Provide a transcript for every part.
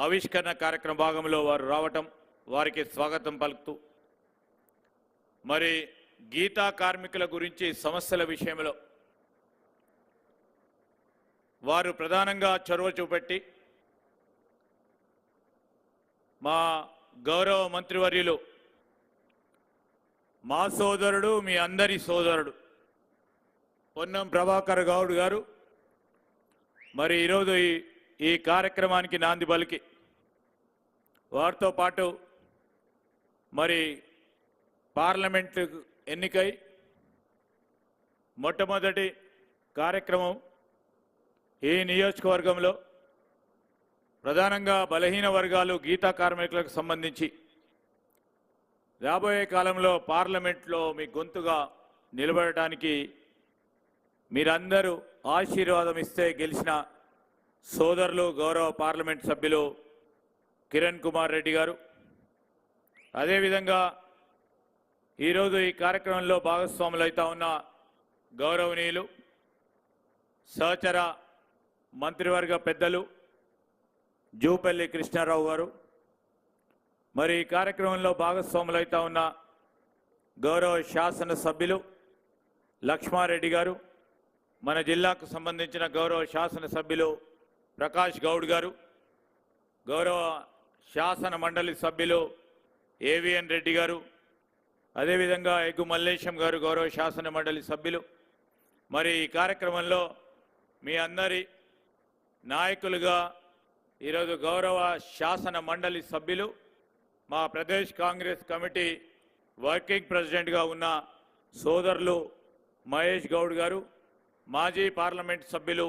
ఆవిష్కరణ కార్యక్రమ భాగంలో వారు రావటం వారికి స్వాగతం పలుకుతూ మరి గీతా కార్మికుల గురించి సమస్యల విషయంలో వారు ప్రధానంగా చొరవ చూపెట్టి మా గౌరవ మంత్రివర్యులు మా సోదరుడు మీ అందరి సోదరుడు పొన్నం ప్రభాకర్ గౌడ్ గారు మరి ఈరోజు ఈ కార్యక్రమానికి నాంది పలికి వారితో పాటు మరి పార్లమెంటు ఎన్నికై మొట్టమొదటి కార్యక్రమం ఈ నియోజకవర్గంలో ప్రధానంగా బలహీన వర్గాలు గీతా కార్మికులకు సంబంధించి రాబోయే కాలంలో పార్లమెంట్లో మీ గొంతుగా నిలబడటానికి మీరందరూ ఆశీర్వాదం ఇస్తే గెలిచిన సోదరులు గౌరవ పార్లమెంట్ సభ్యులు కిరణ్ కుమార్ రెడ్డి గారు, అదేవిధంగా ఈరోజు ఈ కార్యక్రమంలో భాగస్వాములు అవుతా ఉన్న గౌరవనీయులు సహచర మంత్రివర్గ పెద్దలు జూపల్లి కృష్ణారావు గారు, మరి ఈ కార్యక్రమంలో భాగస్వాములు అవుతా ఉన్న గౌరవ శాసన సభ్యులు లక్ష్మారెడ్డి గారు, మన జిల్లాకు సంబంధించిన గౌరవ శాసన సభ్యులు ప్రకాష్ గౌడ్ గారు, గౌరవ శాసన మండలి సభ్యులు ఏవిఎన్ రెడ్డి గారు, అదేవిధంగా ఎగ్గు మల్లేశం గారు గౌరవ శాసన మండలి సభ్యులు, మరి ఈ కార్యక్రమంలో మీ అందరి నాయకులుగా ఈరోజు గౌరవ శాసన మండలి సభ్యులు మా ప్రదేశ్ కాంగ్రెస్ కమిటీ వర్కింగ్ ప్రెసిడెంట్గా ఉన్న సోదరులు మహేష్ గౌడ్ గారు, మాజీ పార్లమెంట్ సభ్యులు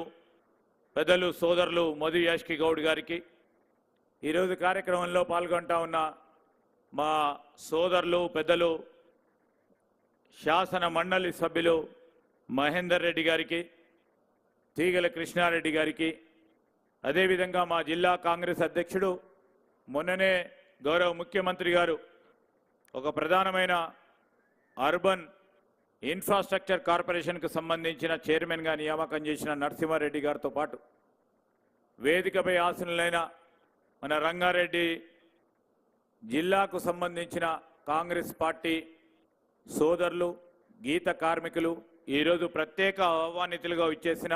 పెద్దలు సోదరులు మధు యాష్కి గౌడ్ గారికి, ఈరోజు కార్యక్రమంలో పాల్గొంటా ఉన్న మా సోదరులు పెద్దలు శాసన మండలి సభ్యులు మహేందర్ రెడ్డి గారికి, తీగల కృష్ణారెడ్డి గారికి, అదేవిధంగా మా జిల్లా కాంగ్రెస్ అధ్యక్షుడు మొన్ననే గౌరవ ముఖ్యమంత్రి గారు ఒక ప్రధానమైన అర్బన్ ఇన్ఫ్రాస్ట్రక్చర్ కార్పొరేషన్కు సంబంధించిన చైర్మన్గా నియామకం చేసిన నరసింహారెడ్డి గారితో పాటు వేదికపై ఆసనులైన మన రంగారెడ్డి జిల్లాకు సంబంధించిన కాంగ్రెస్ పార్టీ సోదరులు గీత కార్మికులు, ఈరోజు ప్రత్యేక ఆహ్వానితులుగా ఇచ్చేసిన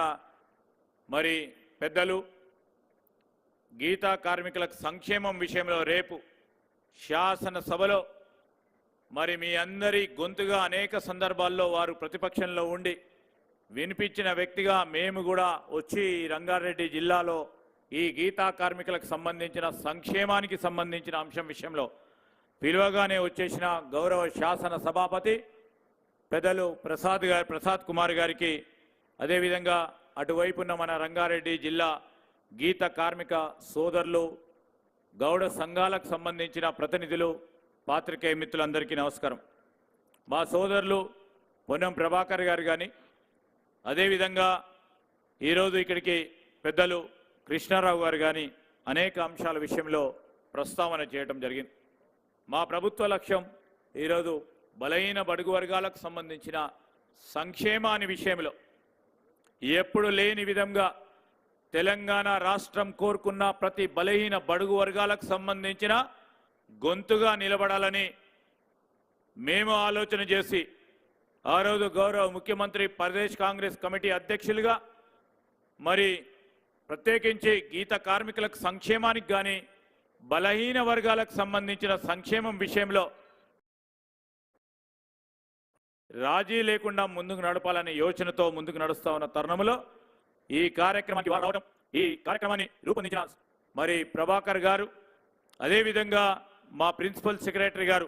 మరి పెద్దలు గీతా కార్మికులకు సంక్షేమం విషయంలో రేపు శాసనసభలో మరి మీ అందరి గొంతుగా అనేక సందర్భాల్లో వారు ప్రతిపక్షంలో ఉండి వినిపించిన వ్యక్తిగా మేము కూడా వచ్చి రంగారెడ్డి జిల్లాలో ఈ గీతా కార్మికులకు సంబంధించిన సంక్షేమానికి సంబంధించిన అంశం విషయంలో పిలువగానే వచ్చేసిన గౌరవ శాసన సభాపతి పెద్దలు ప్రసాద్ కుమార్ గారికి, అదేవిధంగా అటువైపున్న మన రంగారెడ్డి జిల్లా గీత కార్మిక సోదరులు గౌడ సంఘాలకు సంబంధించిన ప్రతినిధులు పాత్రికేయ మిత్రులందరికీ నమస్కారం. మా సోదరులు పొన్నం ప్రభాకర్ గారు కానీ, అదేవిధంగా ఈరోజు ఇక్కడికి పెద్దలు కృష్ణారావు గారు కానీ అనేక అంశాల విషయంలో ప్రస్తావన చేయడం జరిగింది. మా ప్రభుత్వ లక్ష్యం ఈరోజు బలహీన బడుగు వర్గాలకు సంబంధించిన సంక్షేమాన్ని విషయంలో ఎప్పుడు లేని విధంగా తెలంగాణ రాష్ట్రం కోరుకున్న ప్రతి బలహీన బడుగు వర్గాలకు సంబంధించిన గొంతుగా నిలబడాలని మేము ఆలోచన చేసి ఆ రోజు గౌరవ ముఖ్యమంత్రి ప్రదేశ్ కాంగ్రెస్ కమిటీ అధ్యక్షులుగా మరి ప్రత్యేకించి గీత కార్మికులకు సంక్షేమానికి కానీ బలహీన వర్గాలకు సంబంధించిన సంక్షేమం విషయంలో రాజీ లేకుండా ముందుకు నడపాలనే యోచనతో ముందుకు నడుస్తా ఉన్న తరుణంలో ఈ కార్యక్రమాన్ని రూపొందించిన మరి ప్రభాకర్ గారు, అదేవిధంగా మా ప్రిన్సిపల్ సెక్రటరీ గారు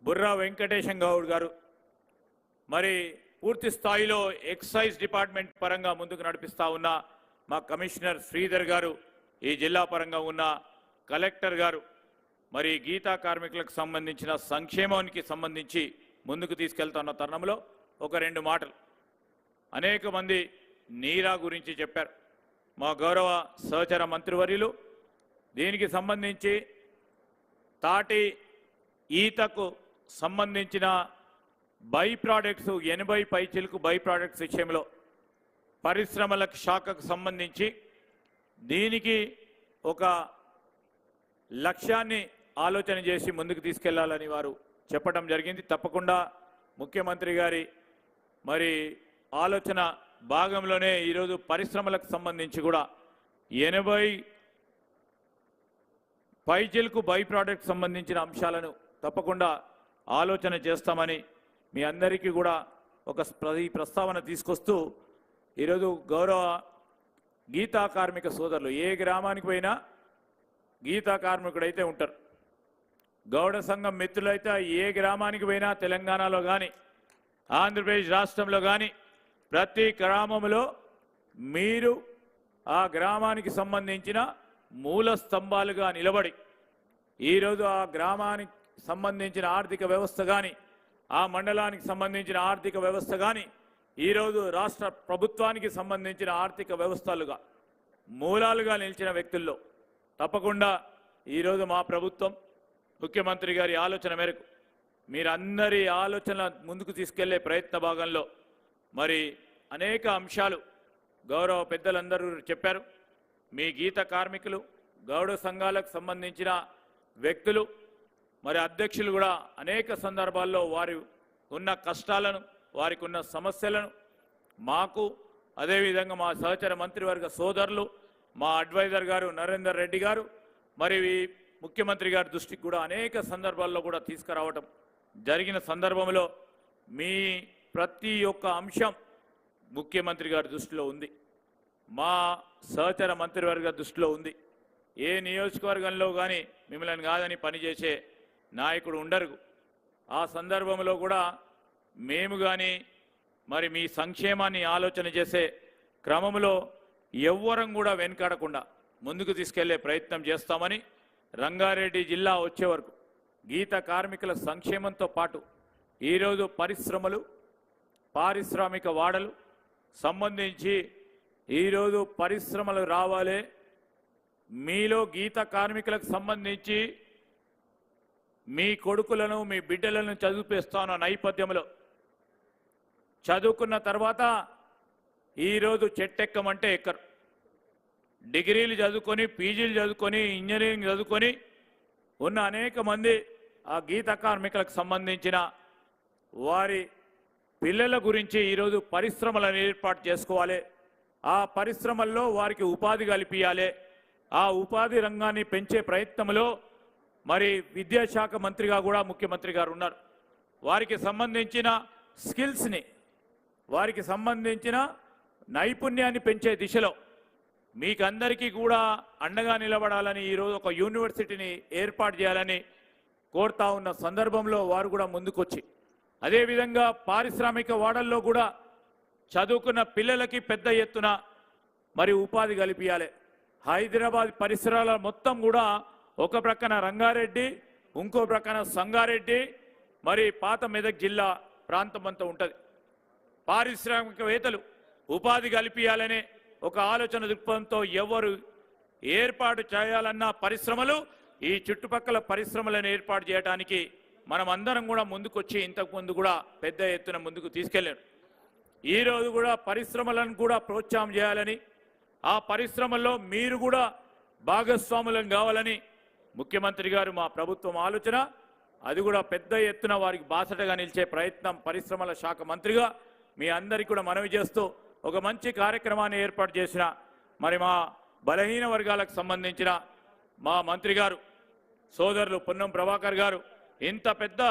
బుర్రా వెంకటేశం గౌడ్ గారు, మరి పూర్తి స్థాయిలో ఎక్సైజ్ డిపార్ట్మెంట్ పరంగా ముందుకు నడిపిస్తా ఉన్న మా కమిషనర్ శ్రీధర్ గారు, ఈ జిల్లా పరంగా ఉన్న కలెక్టర్ గారు, మరి గీతా కార్మికులకు సంబంధించిన సంక్షేమానికి సంబంధించి ముందుకు తీసుకెళ్తున్న తరుణంలో ఒక రెండు మాటలు. అనేక మంది నీరా గురించి చెప్పారు. మా గౌరవ సహచర మంత్రివర్యులు దీనికి సంబంధించి తాటి ఈతకు సంబంధించిన బై ప్రోడక్ట్స్ 80 పైచిలకు బై ప్రోడక్ట్స్ విషయంలో పరిశ్రమల శాఖకు సంబంధించి దీనికి ఒక లక్ష్యాన్ని ఆలోచన చేసి ముందుకు తీసుకెళ్లాలని వారు చెప్పడం జరిగింది. తప్పకుండా ముఖ్యమంత్రి గారి మరి ఆలోచన భాగంలోనే ఈరోజు పరిశ్రమలకు సంబంధించి కూడా 80 పైచిలకు బై ప్రోడక్ట్ సంబంధించిన అంశాలను తప్పకుండా ఆలోచన చేస్తామని మీ అందరికీ కూడా ఒక ప్రస్తావన తీసుకొస్తూ ఈరోజు గౌరవ గీతా కార్మిక సోదరులు ఏ గ్రామానికి పోయినా గీతా కార్మికుడైతే ఉంటారు. గౌడ సంఘం మిత్రులైతే ఏ గ్రామానికి పోయినా తెలంగాణలో కానీ ఆంధ్రప్రదేశ్ రాష్ట్రంలో కానీ ప్రతి గ్రామంలో మీరు ఆ గ్రామానికి సంబంధించిన మూల స్తంభాలుగా నిలబడి ఈరోజు ఆ గ్రామానికి సంబంధించిన ఆర్థిక వ్యవస్థ కానీ ఆ మండలానికి సంబంధించిన ఆర్థిక వ్యవస్థ కానీ ఈరోజు రాష్ట్ర ప్రభుత్వానికి సంబంధించిన ఆర్థిక వ్యవస్థలుగా మూలాలుగా నిలిచిన వ్యక్తుల్లో తప్పకుండా ఈరోజు మా ప్రభుత్వం ముఖ్యమంత్రి గారి ఆలోచన మేరకు మీరందరి ఆలోచన ముందుకు తీసుకెళ్లే ప్రయత్న భాగంలో మరి అనేక అంశాలు గౌరవ పెద్దలందరూ చెప్పారు. మీ గీత కార్మికులు గౌడ సంఘాలకు సంబంధించిన వ్యక్తులు మరి అధ్యక్షులు కూడా అనేక సందర్భాల్లో వారి ఉన్న కష్టాలను వారికి ఉన్న సమస్యలను మాకు అదేవిధంగా మా సహచర మంత్రివర్గ సోదరులు మా అడ్వైజర్ గారు నరేందర్ రెడ్డి గారు మరి ముఖ్యమంత్రి గారి దృష్టికి కూడా అనేక సందర్భాల్లో కూడా తీసుకురావటం జరిగిన సందర్భంలో మీ ప్రతి ఒక్క అంశం ముఖ్యమంత్రి గారి దృష్టిలో ఉంది, మా సహచర మంత్రివర్గ దృష్టిలో ఉంది. ఏ నియోజకవర్గంలో కానీ మిమ్మల్ని కాదని పనిచేసే నాయకుడు ఉండరు. ఆ సందర్భంలో కూడా మేము కానీ మరి మీ సంక్షేమాన్ని ఆలోచన చేసే క్రమంలో ఎవ్వరం కూడా వెనుకాడకుండా ముందుకు తీసుకెళ్లే ప్రయత్నం చేస్తామని రంగారెడ్డి జిల్లా వచ్చే వరకు గీత కార్మికుల సంక్షేమంతో పాటు ఈరోజు పరిశ్రమలు పారిశ్రామిక వాడలు సంబంధించి ఈరోజు పరిశ్రమలు రావాలి. మీలో గీత కార్మికులకు సంబంధించి మీ కొడుకులను మీ బిడ్డలను చదివిపిస్తాను నేపథ్యంలో చదువుకున్న తర్వాత ఈరోజు చెట్టెక్కమంటే ఎక్కరు. డిగ్రీలు చదువుకొని పీజీలు చదువుకొని ఇంజనీరింగ్ చదువుకొని ఉన్న అనేక మంది ఆ గీత కార్మికులకు సంబంధించిన వారి పిల్లల గురించి ఈరోజు పరిశ్రమలను ఏర్పాటు చేసుకోవాలి. ఆ పరిశ్రమల్లో వారికి ఉపాధి కల్పించాలి. ఆ ఉపాధి రంగాన్ని పెంచే ప్రయత్నంలో మరి విద్యాశాఖ మంత్రిగా కూడా ముఖ్యమంత్రి గారు ఉన్నారు. వారికి సంబంధించిన స్కిల్స్ని వారికి సంబంధించిన నైపుణ్యాన్ని పెంచే దిశలో మీకందరికీ కూడా అండగా నిలబడాలని ఈరోజు ఒక యూనివర్సిటీని ఏర్పాటు చేయాలని కోరుతా ఉన్న సందర్భంలో వారు కూడా ముందుకొచ్చి అదేవిధంగా పారిశ్రామిక వాడల్లో కూడా చదువుకున్న పిల్లలకి పెద్ద ఎత్తున మరి ఉపాధి కల్పించాలి. హైదరాబాద్ పరిసరాల మొత్తం కూడా ఒక ప్రక్కన రంగారెడ్డి ఇంకో ప్రక్కన సంగారెడ్డి మరి పాత మెదక్ జిల్లా ప్రాంతం అంతా ఉంటుంది. పారిశ్రామికవేత్తలు ఉపాధి కల్పించాలనే ఒక ఆలోచన దృక్పథంతో ఎవరు ఏర్పాటు చేయాలన్న పరిశ్రమలు ఈ చుట్టుపక్కల పరిశ్రమలను ఏర్పాటు చేయడానికి మనం అందరం కూడా ముందుకొచ్చి ఇంతకుముందు కూడా పెద్ద ఎత్తున ముందుకు తీసుకెళ్లారు. ఈరోజు కూడా పరిశ్రమలను కూడా ప్రోత్సాహం చేయాలని ఆ పరిశ్రమల్లో మీరు కూడా భాగస్వాములను కావాలని ముఖ్యమంత్రి గారు మా ప్రభుత్వం ఆలోచన. అది కూడా పెద్ద ఎత్తున వారికి బాసటగా నిలిచే ప్రయత్నం పరిశ్రమల శాఖ మంత్రిగా మీ అందరికీ కూడా మనవి చేస్తూ ఒక మంచి కార్యక్రమాన్ని ఏర్పాటు చేసిన మరి మా బలహీన వర్గాలకు సంబంధించిన మా మంత్రి గారు సోదరులు పొన్నం ప్రభాకర్ గారు ఇంత పెద్ద